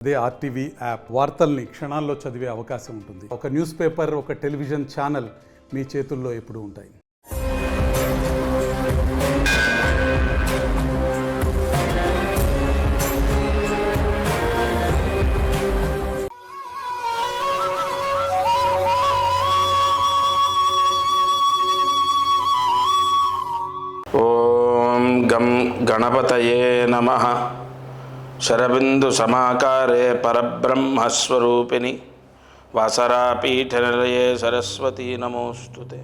అదే RTV app వార్తల్ని క్షణాల్లో చదివే అవకాశం ఉంటుంది. ఒక న్యూస్ పేపర్, ఒక టెలివిజన్ ఛానల్ మీ చేతుల్లో ఎప్పుడూ ఉంటాయి. ఓం గం గణపతయే నమః. శరబిందు సమాకారే పరబ్రహ్మస్వరూపిణి వాసరాపీఠనిలయే సరస్వతీ నమోస్తుతే.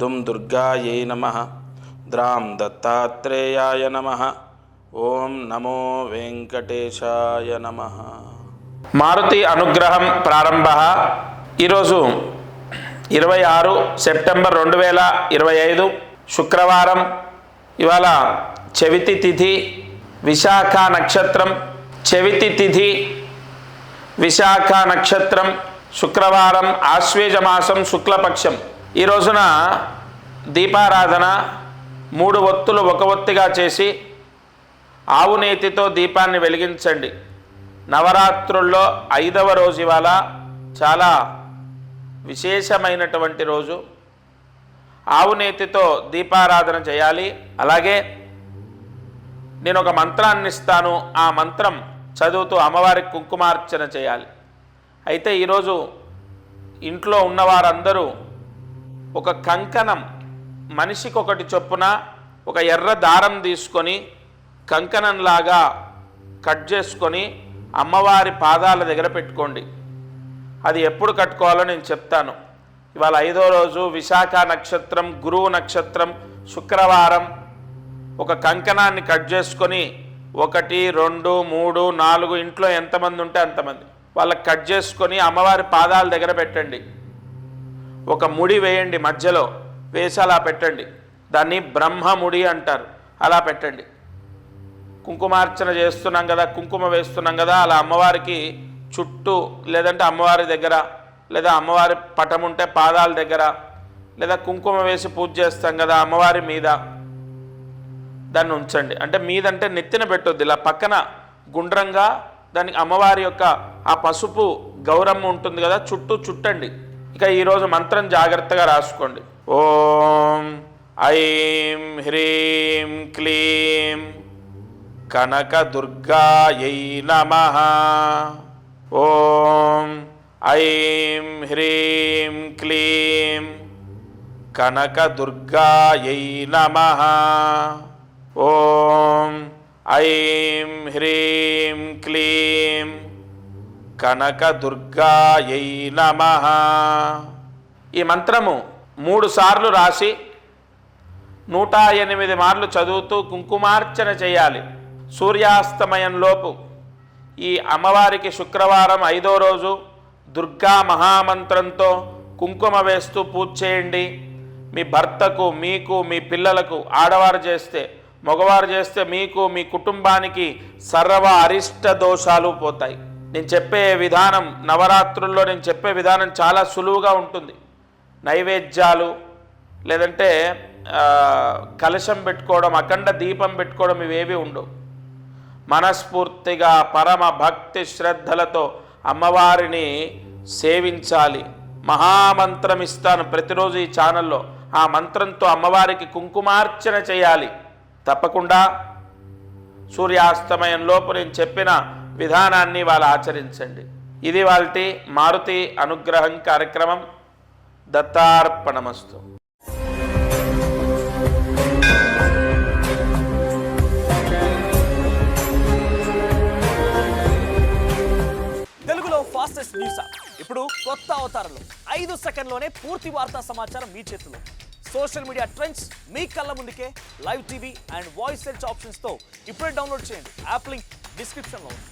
దుం దుర్గాయై నమః. ద్రాం దత్తాత్రేయాయ నమః. ఓం నమో వెంకటేశాయ నమః. మారుతి అనుగ్రహం ప్రారంభ. ఈరోజు 26 సెప్టెంబర్ 2025 శుక్రవారం. ఇవాళ చవితి తిథి, విశాఖ నక్షత్రం. చవితి తిథి, విశాఖ నక్షత్రం, శుక్రవారం, ఆశ్వేజ మాసం, శుక్లపక్షం. ఈ రోజున దీపారాధన 3 ఒత్తులు ఒక ఒత్తిగా చేసి ఆవు నేతితో దీపాన్ని వెలిగించండి. నవరాత్రుల్లో 5వ రోజు ఇవాళ చాలా విశేషమైనటువంటి రోజు. ఆవు నేతితో దీపారాధన చేయాలి. అలాగే నేను ఒక మంత్రాన్ని ఇస్తాను, ఆ మంత్రం చదువుతూ అమ్మవారికి కుంకుమార్చన చేయాలి. అయితే ఈరోజు ఇంట్లో ఉన్నవారందరూ ఒక కంకణం, మనిషికి ఒకటి చొప్పున ఒక ఎర్ర దారం తీసుకొని కంకణంలాగా కట్ చేసుకొని అమ్మవారి పాదాల దగ్గర పెట్టుకోండి. అది ఎప్పుడు కట్టుకోవాలో నేను చెప్తాను. ఇవాళ 5వ రోజు, విశాఖ నక్షత్రం, గురువు నక్షత్రం, శుక్రవారం. ఒక కంకణాన్ని కట్ చేసుకొని 1, 2, 3, 4 ఇంట్లో ఎంతమంది ఉంటే అంతమంది వాళ్ళకి కట్ చేసుకొని అమ్మవారి పాదాల దగ్గర పెట్టండి. ఒక ముడి వేయండి, మధ్యలో వేసి అలా పెట్టండి. దాన్ని బ్రహ్మముడి అంటారు. అలా పెట్టండి. కుంకుమార్చన చేస్తున్నాం కదా, కుంకుమ వేస్తున్నాం కదా, అలా అమ్మవారికి చుట్టూ, లేదంటే అమ్మవారి దగ్గర, లేదా అమ్మవారి పటం ఉంటే పాదాల దగ్గర, లేదా కుంకుమ వేసి పూజ చేస్తాం కదా అమ్మవారి మీద, దాన్ని ఉంచండి. అంటే మీదంటే నెత్తిన పెట్టొద్దు, ఇలా పక్కన గుండ్రంగా దానికి అమ్మవారి యొక్క ఆ పసుపు గౌరమ్మ ఉంటుంది కదా, చుట్టూ చుట్టండి. ఇక ఈరోజు మంత్రం జాగ్రత్తగా రాసుకోండి. ఓం ఐం హ్రీం క్లీం కనక దుర్గాయై నమః. ఓం ఐం హ్రీం క్లీం కనక దుర్గాయై నమః. ఓం ఐం హ్రీం క్లీం కనక దుర్గాయై నమః. ఈ మంత్రము 3 సార్లు రాసి 108 మార్లు చదువుతూ కుంకుమార్చన చేయాలి. సూర్యాస్తమయంలోపు ఈ అమ్మవారికి శుక్రవారం 5వ రోజు దుర్గా మహామంత్రంతో కుంకుమ వేస్తూ పూజ చేయండి. మీ భర్తకు, మీకు, మీ పిల్లలకు, ఆడవారు చేస్తే, మగవారు చేస్తే మీకు, మీ కుటుంబానికి సర్వ అరిష్ట దోషాలు పోతాయి. నేను చెప్పే విధానం, నవరాత్రుల్లో నేను చెప్పే విధానం చాలా సులువుగా ఉంటుంది. నైవేద్యాలు, లేదంటే కలశం పెట్టుకోవడం, అఖండ దీపం పెట్టుకోవడం, ఇవేవి ఉండవు. మనస్ఫూర్తిగా పరమ భక్తి శ్రద్ధలతో అమ్మవారిని సేవించాలి. మహామంత్రం ఇస్తాను ప్రతిరోజు ఈ ఛానల్లో. ఆ మంత్రంతో అమ్మవారికి కుంకుమార్చన చేయాలి. తప్పకుండా సూర్యాస్తమయంలోపు నేను చెప్పిన విధానాన్ని వాళ్ళు ఆచరించండి. ఇది వాల్టి మారుతి అనుగ్రహం కార్యక్రమం. దత్తార్పణమస్తు. తెలుగులో ఫాస్టెస్ట్ న్యూస్ యాప్ ఇప్పుడు కొత్త అవతారంలో 5 సెకండ్లోనే పూర్తి వార్తా సమాచారం మీ చేతిలో. సోషల్ మీడియా ట్రెండ్స్ మీ కళ్ళ ముందుకే live TV and voice search ఆప్షన్స్తో ఇప్పుడే డౌన్లోడ్ చేయండి. యాప్ లింక్ డిస్క్రిప్షన్లో ఉంది.